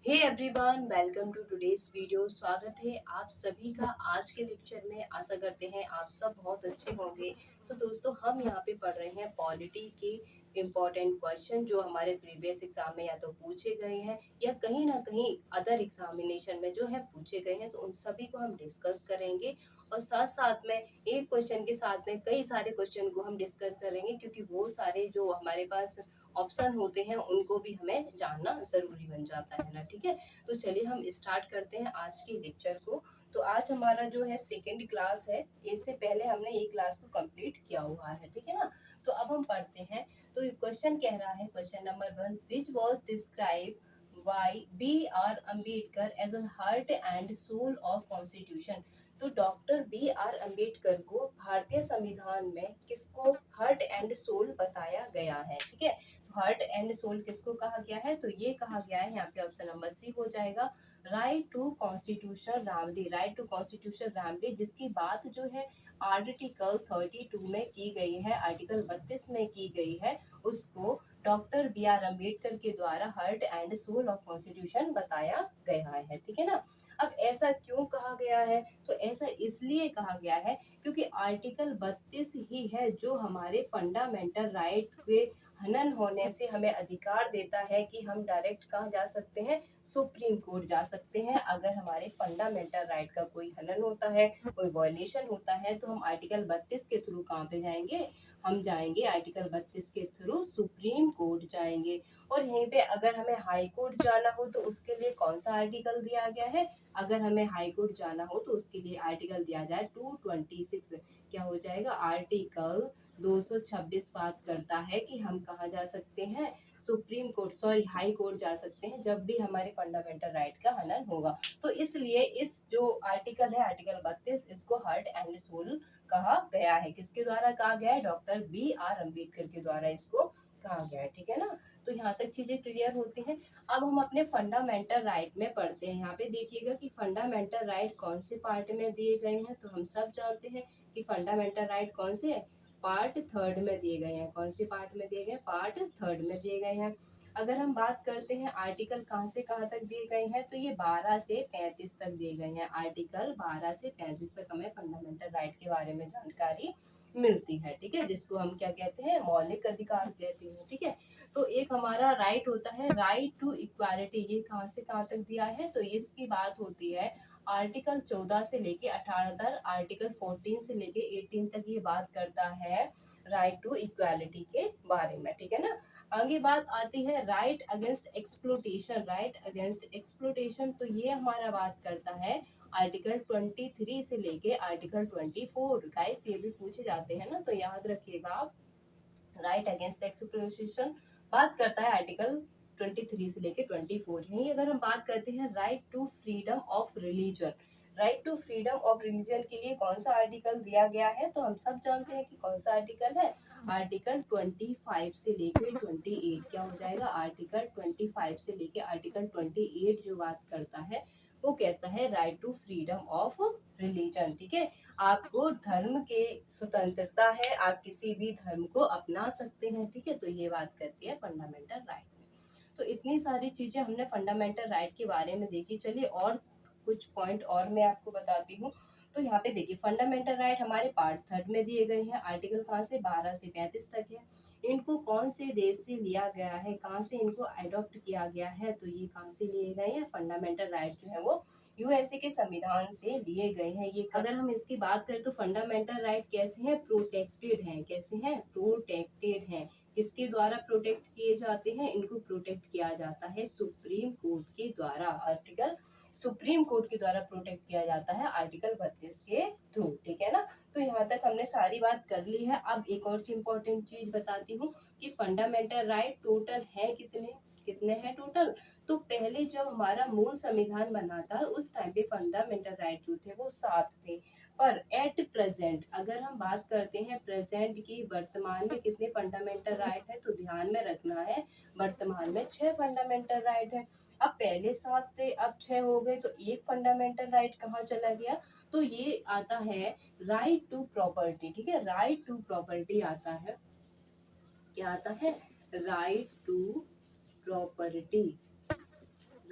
Hey everyone, welcome to today's video. स्वागत है आप सभी का आज के लेक्चर में। आशा करते हैं आप सब बहुत अच्छे होंगे। तो दोस्तों, हम यहाँ पे पढ़ रहे हैं पॉलिटी के इम्पोर्टेंट क्वेश्चन जो हमारे प्रीवियस एग्जाम में या तो पूछे गए हैं या कहीं ना कहीं अदर एग्जामिनेशन में जो है पूछे गए हैं। तो उन सभी को हम डिस्कस करेंगे और साथ साथ में एक क्वेश्चन के साथ में कई सारे क्वेश्चन को हम डिस्कस करेंगे, क्योंकि वो सारे जो हमारे पास ऑप्शन होते हैं उनको भी हमें जानना जरूरी बन जाता है ना। ठीक है, तो चलिए हम स्टार्ट करते हैं आज के लेक्चर को। तो आज हमारा जो है सेकेंड क्लास है। इससे पहले हमने एक क्लास को कंप्लीट किया हुआ है, ठीक है ना। तो अब हम पढ़ते हैं। तो क्वेश्चन कह रहा है, question number 1, which was describe by B R Ambedkar as a heart and soul of constitution. तो डॉक्टर बी आर अम्बेडकर को भारतीय संविधान में किसको हार्ट एंड सोल बताया गया है। ठीक है, हार्ट एंड सोल किसको कहा गया है, तो ये कहा गया है यहाँ पे ऑप्शन नंबर सी हो जाएगा, right to constitution Ramday. Right to constitution Ramday जिसकी बात जो है आर्टिकल 32 में की गई है, आर्टिकल 32 में की गई है, उसको डॉक्टर बी आर अम्बेडकर के द्वारा heart and soul of constitution बताया गया है। ठीक है ना। अब ऐसा क्यों कहा गया है, तो ऐसा इसलिए कहा गया है क्योंकि आर्टिकल 32 ही है जो हमारे फंडामेंटल राइट के हनन होने से हमें अधिकार देता है कि हम डायरेक्ट कहाँ जा सकते हैं, सुप्रीम कोर्ट जा सकते हैं। अगर हमारे फंडामेंटल राइट का कोई हनन होता है, कोई वायलेशन होता है, तो हम आर्टिकल 32 के थ्रू कहाँ पे जाएंगे, हम जाएंगे आर्टिकल 32 के थ्रू सुप्रीम कोर्ट जाएंगे। और यहीं पे अगर हमें हाई कोर्ट जाना हो तो उसके लिए कौन सा आर्टिकल दिया गया है, अगर हमें हाई कोर्ट जाना हो तो उसके लिए आर्टिकल दिया जाए 226। क्या हो जाएगा, आर्टिकल 226 बात करता है कि हम कहाँ जा सकते हैं, supreme court, sorry high court जा सकते हैं जब भी हमारे फंडामेंटल राइट का हनन होगा। तो इसलिए इस जो आर्टिकल है आर्टिकल 32, इसको हार्ट एंड सोल कहा गया है। किसके द्वारा कहा गया है, डॉक्टर बी आर अम्बेडकर के द्वारा इसको कहा गया है। ठीक है ना। तो यहाँ तक चीजें क्लियर होती हैं। अब हम अपने फंडामेंटल राइट में पढ़ते हैं। यहाँ पे देखिएगा कि फंडामेंटल राइट कौन से पार्ट में दिए गए हैं। तो हम सब जानते हैं कि फंडामेंटल राइट कौन से है, पार्ट थर्ड में दिए गए हैं। कौन से पार्ट में दिए गए, पार्ट थर्ड में दिए गए हैं। अगर हम बात करते हैं आर्टिकल कहाँ से कहाँ तक दिए गए हैं, तो ये 12 से 35 तक दिए गए हैं। आर्टिकल 12 से 35 तक हमें फंडामेंटल राइट के बारे में जानकारी मिलती है। ठीक है, जिसको हम क्या कहते हैं, मौलिक अधिकार कहते हैं। ठीक है, तो एक हमारा राइट होता है राइट टू इक्वालिटी। ये कहाँ से कहाँ तक दिया है, तो इसकी बात होती है आर्टिकल 14 से लेके 18 तक, आर्टिकल 14 से लेके 18 तक ये बात करता है राइट टू इक्वालिटी के बारे में। ठीक है ना। आगे बात आती है right against exploitation. Right against exploitation, तो ये हमारा बात करता है आर्टिकल 23 से लेके आर्टिकल 24। गाइस ये भी पूछे जाते हैं ना, तो याद रखिएगा आप। राइट अगेंस्ट एक्सप्लोटेशन बात करता है आर्टिकल 23 से लेके 24। यही अगर हम बात करते हैं right to freedom of religion. Right to freedom of religion के लिए कौन सा आर्टिकल दिया गया है, तो हम सब जानते हैं कि कौन सा आर्टिकल है, आर्टिकल 25 से लेके 28। क्या हो जाएगा, आर्टिकल 25 से लेके आर्टिकल 28 जो बात करता है वो कहता है right to freedom of religion. ठीक है, आपको धर्म के स्वतंत्रता है, आप किसी भी धर्म को अपना सकते हैं। ठीक है, तो ये बात करती है फंडामेंटल राइट में। तो इतनी सारी चीजें हमने फंडामेंटल राइट के बारे में देखी। चलिए और कुछ पॉइंट और मैं आपको बताती हूँ। तो यहाँ पे देखिए फंडामेंटल राइट हमारे पार्ट थर्ड में दिए गए हैं। आर्टिकल कहाँ से, 12 से 35 तक है। इनको कौन से देश से लिया गया है, कहाँ से इनको अडॉप्ट किया गया है, तो ये कहाँ से लिए गए हैं, फंडामेंटल राइट जो है वो यूएसए के संविधान से लिए गए हैं। ये अगर हम इसकी बात करें तो फंडामेंटल राइट कैसे हैं, प्रोटेक्टेड हैं। कैसे हैं, प्रोटेक्टेड हैं। किसके द्वारा प्रोटेक्ट किए जाते हैं, इनको प्रोटेक्ट किया जाता है सुप्रीम कोर्ट के द्वारा। आर्टिकल सुप्रीम कोर्ट के द्वारा प्रोटेक्ट किया जाता है आर्टिकल 32 के थ्रू। ठीक है ना। तो यहाँ तक हमने सारी बात कर ली है। अब एक और इम्पोर्टेंट चीज बताती हूँ कि फंडामेंटल राइट टोटल है कितने, कितने हैं टोटल। तो पहले जब हमारा मूल संविधान बना था उस टाइम पे फंडामेंटल राइट जो थे वो 7 थे। पर एट प्रेजेंट अगर हम बात करते हैं प्रेजेंट की, वर्तमान में कितने फंडामेंटल राइट है, तो ध्यान में रखना है वर्तमान में 6 फंडामेंटल राइट है। अब पहले 7 थे, अब 6 हो गए, तो एक फंडामेंटल राइट कहाँ चला गया, तो ये आता है राइट टू प्रॉपर्टी। ठीक है, राइट टू प्रॉपर्टी आता है। क्या आता है, right to property.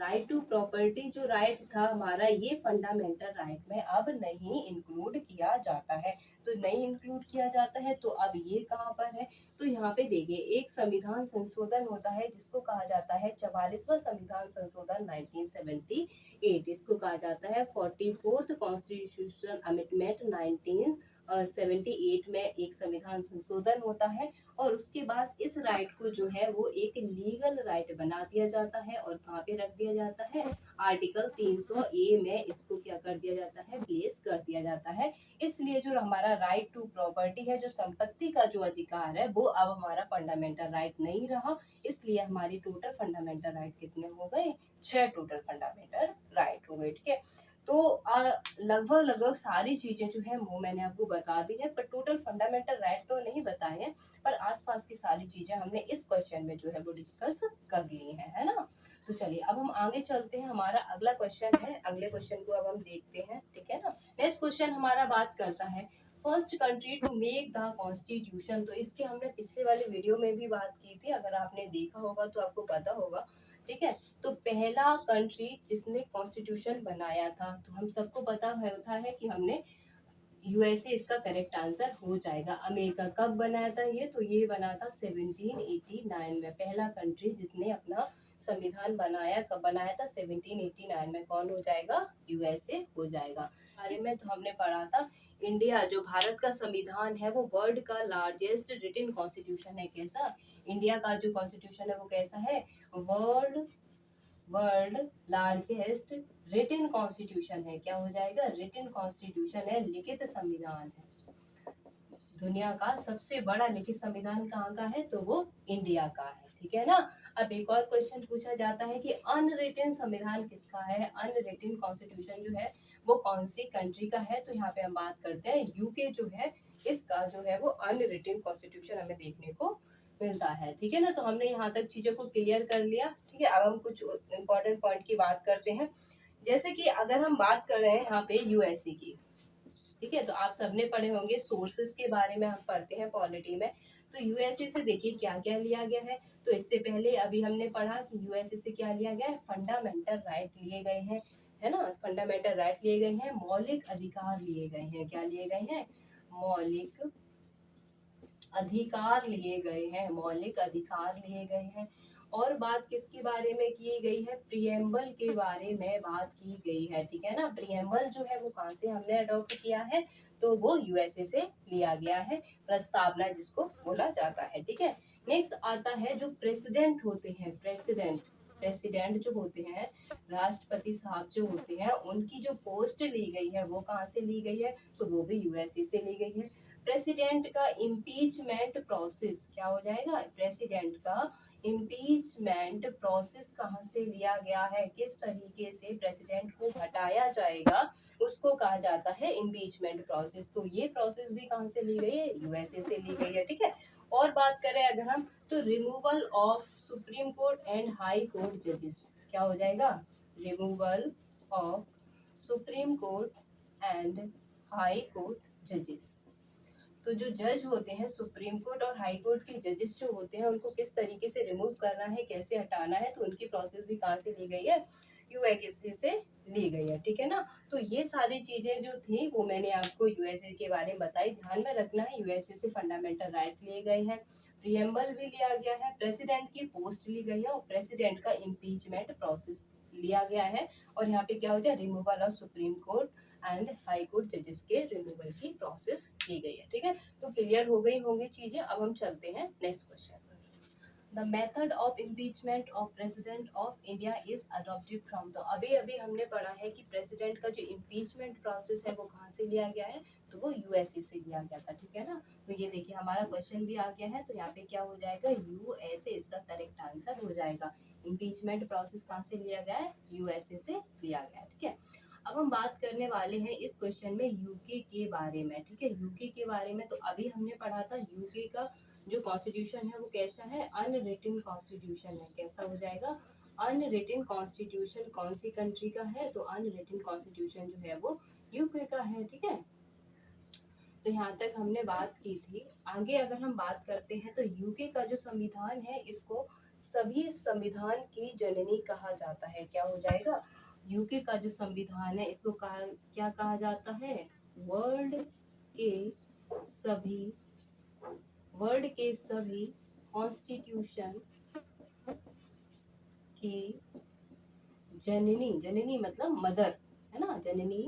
Right to property जो राइट था हमारा, ये फंडामेंटल राइट में अब नहीं इंक्लूड किया जाता है। तो नहीं इंक्लूड किया जाता है, तो अब ये कहाँ पर है? तो यहाँ पे देखिए, एक संविधान संशोधन होता है जिसको कहा जाता है 44वां संविधान संशोधन 1978। इसको कहा जाता है 44th कॉन्स्टिट्यूशन अमेंडमेंट 1978 में एक संविधान संशोधन होता है। और उसके बाद इस राइट को जो है वो एक लीगल राइट बना दिया जाता है। और कहाँ पे रख दिया जाता है? आर्टिकल 300 ए में इसको क्या कर दिया जाता है? प्लेस कर दिया जाता है। इसलिए जो हमारा राइट टू प्रॉपर्टी है, जो संपत्ति का जो अधिकार है, वो अब हमारा फंडामेंटल राइट नहीं रहा। इसलिए हमारी टोटल फंडामेंटल राइट कितने हो गए? 6 टोटल फंडामेंटल राइट हो गए। ठीक है, तो लगभग लगभग सारी चीजें जो है वो मैंने आपको बता दी है, पर टोटल फंडामेंटल राइट तो नहीं बताए हैं, पर आसपास की सारी चीजें हमने इस क्वेश्चन में जो है वो डिस्कस कर ली है ना। तो चलिए अब हम आगे चलते हैं। हमारा अगला क्वेश्चन है, अगले क्वेश्चन को अब हम देखते हैं। ठीक है ना। नेक्स्ट क्वेश्चन हमारा बात करता है first country to make the constitution. तो इसके हमने पिछले वाले वीडियो में भी बात की थी, अगर आपने देखा होगा तो आपको पता होगा। ठीक है, तो पहला कंट्री जिसने कॉन्स्टिट्यूशन बनाया था, तो हम सबको पता होता है कि हमने यूएसए इसका करेक्ट आंसर हो जाएगा। अमेरिका कब बनाया था ये? तो ये बना था 1789 में। पहला कंट्री जिसने अपना संविधान बनाया, कब बनाया था? 1789 में। कौन हो जाएगा? यूएसए हो जाएगा। बारे में तो हमने पढ़ा था, इंडिया जो भारत का संविधान है वो वर्ल्ड का लार्जेस्ट रिटन कॉन्स्टिट्यूशन है। कैसा? इंडिया का जो कॉन्स्टिट्यूशन है वो कैसा है? World world largest written constitution है। क्या हो जाएगा? रिटन कॉन्स्टिट्यूशन है, लिखित संविधान है। दुनिया का सबसे बड़ा लिखित संविधान कहाँ का है? तो वो इंडिया का है। ठीक है ना। अब एक और क्वेश्चन पूछा जाता है कि अनरिटन संविधान किसका है? अनरिटन कॉन्स्टिट्यूशन जो है वो कौन सी कंट्री का है? तो यहाँ पे हम बात करते हैं यूके जो है, इसका जो है वो अनरिटन कॉन्स्टिट्यूशन हमें देखने को मिलता है। ठीक है ना। तो हमने यहाँ तक चीजों को क्लियर कर लिया। ठीक है, अब हम कुछ इंपॉर्टेंट पॉइंट की बात करते हैं। जैसे कि अगर हम बात कर रहे हैं यहाँ पे यूएसए की, ठीक है, तो आप सबने पढ़े होंगे सोर्सेस के बारे में, हम पढ़ते हैं पॉलिटी में। तो यूएसए से देखिए क्या क्या लिया गया है। तो इससे पहले अभी हमने पढ़ा कि यूएसए से क्या लिया गया है? फंडामेंटल राइट लिए गए हैं, है ना। फंडामेंटल राइट लिए गए हैं, मौलिक अधिकार लिए गए हैं। क्या लिए गए हैं? मौलिक अधिकार लिए गए हैं, मौलिक अधिकार लिए गए हैं। और बात किसके बारे में की गई है? प्रियम्बल के बारे में बात की गई है। ठीक है ना। प्रियम्बल जो है वो कहाँ से हमने अडॉप्ट किया है? तो वो यूएसए से लिया गया है, प्रस्तावना जिसको बोला जाता है। ठीक है। नेक्स्ट आता है जो प्रेसिडेंट होते हैं, प्रेसिडेंट जो होते हैं, राष्ट्रपति साहब जो होते हैं, उनकी जो पोस्ट ली गई है वो कहाँ से ली गई है? तो वो भी यूएसए से ली गई है। प्रेसिडेंट का इम्पीचमेंट प्रोसेस क्या हो जाएगा? प्रेसिडेंट का इम्पीचमेंट प्रोसेस कहाँ से लिया गया है? किस तरीके से प्रेसिडेंट को हटाया जाएगा, उसको कहा जाता है इम्पीचमेंट प्रोसेस। तो ये प्रोसेस भी कहाँ से ली गई है? यूएसए से ली गई है। ठीक है। और बात करें अगर हम, तो removal of supreme court and high court जजेस, क्या हो जाएगा? Removal of supreme court and high court जजेस। तो जो जज होते हैं सुप्रीम कोर्ट और हाई कोर्ट के जजेस जो होते हैं, उनको किस तरीके से रिमूव करना है, कैसे हटाना है, तो उनकी प्रोसेस भी कहाँ से ली गई है? यूएसए से ली गई है। ठीक है ना। तो ये सारी चीजें जो थी वो मैंने आपको यूएसए के बारे में बताई। ध्यान में रखना है, यूएसए से फंडामेंटल राइट लिए गए हैं, प्रियम्बल भी लिया गया है, प्रेसिडेंट की पोस्ट ली गई है, और प्रेसिडेंट का इम्पीचमेंट प्रोसेस लिया गया है। और यहाँ पे क्या होता है? Removal of supreme court and high court जजेस के रिमूवल की प्रोसेस की गई है। ठीक है, तो क्लियर हो गई होंगी चीजें। अब हम चलते हैं नेक्स्ट क्वेश्चन पर। The method of impeachment of president of India is adopted from. तो अभी अभी हमने पढ़ा है कि प्रेसिडेंट का जो इम्पीचमेंट प्रोसेस है वो कहाँ से लिया गया है? तो वो यूएसए से लिया गया था। ठीक है ना। तो ये देखिए हमारा क्वेश्चन भी आ गया है, तो यहाँ पे क्या हो जाएगा? यूएसए इसका करेक्ट आंसर हो जाएगा। इम्पीचमेंट प्रोसेस कहाँ से लिया गया है? यूएसए से लिया गया है। ठीक है। अब हम बात करने वाले हैं इस क्वेश्चन में यूके के बारे में। ठीक है, यूके के बारे में तो अभी हमने पढ़ा था, यूके का जो कॉन्स्टिट्यूशन है वो कैसा है? अनरिटन कॉन्स्टिट्यूशन है। कैसा हो जाएगा? Unwritten constitution. कौन सी कंट्री का है? तो अनरिटन कॉन्स्टिट्यूशन जो है वो यूके का है। ठीक है, तो यहाँ तक हमने बात की थी। आगे अगर हम बात करते हैं तो यूके का जो संविधान है इसको सभी संविधान की जननी कहा जाता है। क्या हो जाएगा? यूके का जो संविधान है इसको कहा क्या कहा जाता है? वर्ल्ड के सभी वर्ल्ड के सभी कॉन्स्टिट्यूशन की जननी, जननी मतलब मदर, है ना, जननी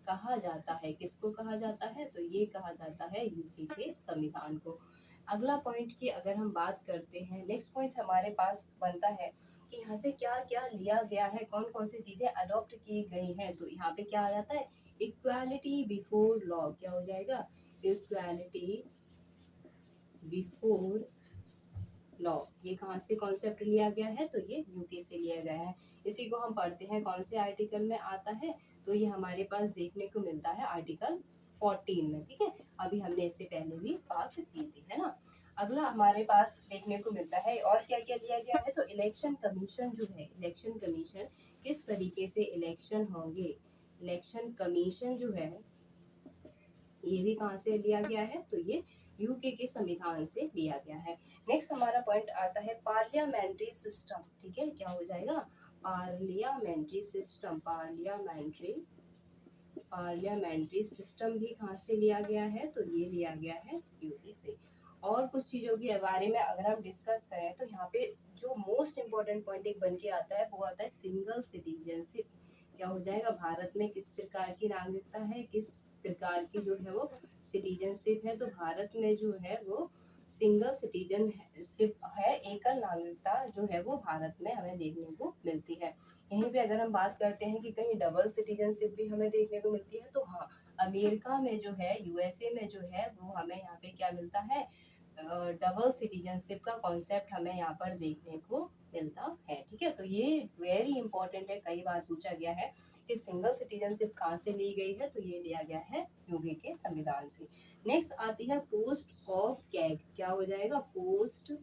कहा जाता है। किसको कहा जाता है? तो ये कहा जाता है यूके के संविधान को। अगला पॉइंट की अगर हम बात करते हैं, नेक्स्ट पॉइंट हमारे पास बनता है कि यहाँ से क्या क्या लिया गया है, कौन कौन सी चीजें अडॉप्ट की गई हैं। तो यहाँ पे क्या आ जाता है? Equality before law. क्या हो जाएगा? Equality before law. ये कहाँ से कॉन्सेप्ट लिया गया है? तो ये यूके से लिया गया है। इसी को हम पढ़ते हैं कौन से आर्टिकल में आता है? तो ये हमारे पास देखने को मिलता है आर्टिकल 14 में। ठीक है, अभी हमने इससे पहले भी बात की थी, है ना। अगला हमारे पास देखने को मिलता है और क्या क्या लिया गया है? तो इलेक्शन कमीशन जो है, इलेक्शन कमीशन किस तरीके से इलेक्शन होंगे, इलेक्शन कमीशन जो है ये भी कहाँ से लिया गया है? तो ये यूके के संविधान से लिया गया है। नेक्स्ट हमारा पॉइंट आता है पार्लियामेंट्री सिस्टम। ठीक है, क्या हो जाएगा? Parliamentary system. पार्लियामेंट्री सिस्टम भी कहाँ से लिया गया है? तो ये लिया गया है यूके से। और कुछ चीजों के बारे में अगर हम डिस्कस करें तो यहाँ पे जो मोस्ट इम्पोर्टेंट पॉइंट एक बन के आता है वो आता है सिंगल सिटीजनशिप। क्या हो जाएगा? भारत में किस प्रकार की नागरिकता है, किस प्रकार की जो है वो सिटीजनशिप है। तो भारत में जो है वो सिंगल सिटीजनशिप है, एकल नागरिकता जो है वो भारत में हमें देखने को मिलती है। यहीं पे अगर हम बात करते हैं कि कहीं डबल सिटीजनशिप भी हमें देखने को मिलती है, तो हाँ, अमेरिका में जो है, यूएसए में जो है वो हमें यहाँ पे क्या मिलता है? डबल सिटीजनशिप का कॉन्सेप्ट हमें यहाँ पर देखने को मिलता है। ठीक है, तो ये वेरी इंपॉर्टेंट है, कई बार पूछा गया है कि सिंगल सिटीजनशिप कहाँ से ली गई है। तो ये लिया गया है यूके के संविधान से। नेक्स्ट आती है पोस्ट ऑफ कैग। क्या हो जाएगा? Post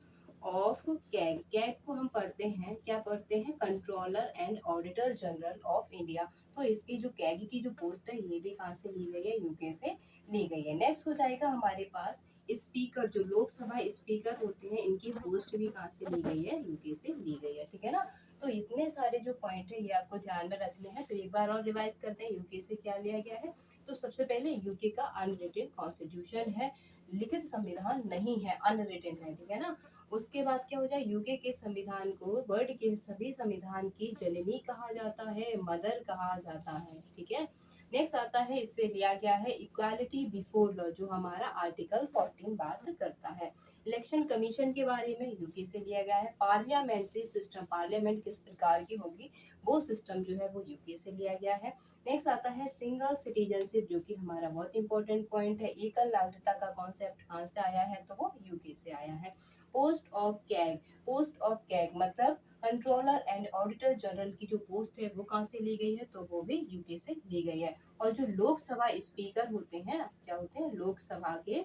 of CAG. कैग को हम पढ़ते हैं, क्या पढ़ते हैं? Controller and auditor general of India. तो इसकी जो कैग की जो पोस्ट है ये भी कहाँ से ली गई है? यूके से ली गई है। नेक्स्ट हो जाएगा हमारे पास स्पीकर, जो लोकसभा स्पीकर होते हैं इनकी पोस्ट भी कहाँ से ली गई है? यूके से ली गई है। ठीक है ना। तो इतने सारे जो पॉइंट है ये आपको ध्यान में रखने हैं। तो एक बार और रिवाइज करते हैं यूके से क्या लिया गया है। तो सबसे पहले यूके का अनरिटेन कॉन्स्टिट्यूशन है, लिखित संविधान नहीं है, अनरिटेन है। ठीक है ना। उसके बाद क्या हो जाए? यूके के संविधान को वर्ल्ड के सभी संविधान की जननी कहा जाता है, मदर कहा जाता है। ठीक है। नेक्स्ट आता है, इससे लिया गया है इक्वालिटी बिफोर लॉ, जो हमारा आर्टिकल 14 बात करता है। इलेक्शन कमीशन के बारे में यूके से लिया गया है। पार्लियामेंट्री सिस्टम, पार्लियामेंट किस प्रकार की होगी वो सिस्टम जो है वो यूके से लिया गया है। नेक्स्ट आता है सिंगल सिटीजनशिप, जो कि हमारा बहुत इंपॉर्टेंट पॉइंट है। एकल नागरिकता का कॉन्सेप्ट कहाँ से आया है? तो वो यूके से आया है। Post of CAG, post of CAG मतलब कंट्रोलर एंड ऑडिटर जनरल की जो पोस्ट है वो कहाँ से ली गई है? तो वो भी यूके से ली गई है। और जो लोकसभा स्पीकर होते हैं, क्या होते हैं? लोकसभा के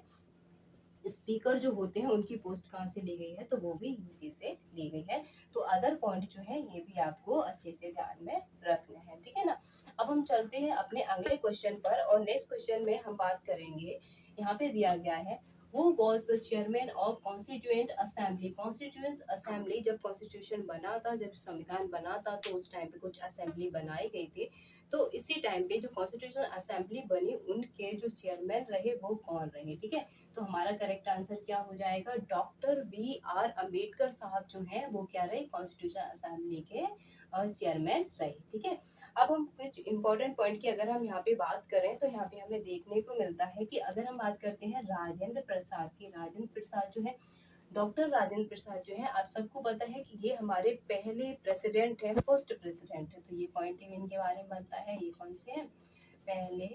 स्पीकर जो होते हैं उनकी पोस्ट कहाँ से ली गई है? तो वो भी यूके से ली गई है। तो अदर पॉइंट जो है ये भी आपको अच्छे से ध्यान में रखना है। ठीक है ना। अब हम चलते हैं अपने अगले क्वेश्चन पर और नेक्स्ट क्वेश्चन में हम बात करेंगे। यहाँ पे दिया गया है who was the chairman of constituent assembly. Constituent assembly, जब कॉन्स्टिट्यूशन बना था, जब संविधान बना था, तो उस टाइम पे कुछ असेंबली बनाई गई थी। तो इसी टाइम पे जो कॉन्स्टिट्यूशन असेंबली बनी उनके जो चेयरमैन रहे वो कौन रहे? ठीक है, तो हमारा करेक्ट आंसर क्या हो जाएगा? डॉक्टर बी आर अम्बेडकर साहब जो है वो क्या रहे? कॉन्स्टिट्यूशन असेंबली के चेयरमैन रहे। ठीक है। अब हम कुछ इंपॉर्टेंट पॉइंट की अगर हम यहाँ पे बात करें तो यहाँ पे हमें देखने को मिलता है कि अगर हम बात करते हैं राजेंद्र प्रसाद की, राजेंद्र प्रसाद जो है, डॉक्टर राजेंद्र प्रसाद जो है, आप सबको पता है कि ये हमारे पहले प्रेसिडेंट है, फर्स्ट प्रेसिडेंट है। तो ये पॉइंट इनके बारे में बनता है। ये कौन से हैं? पहले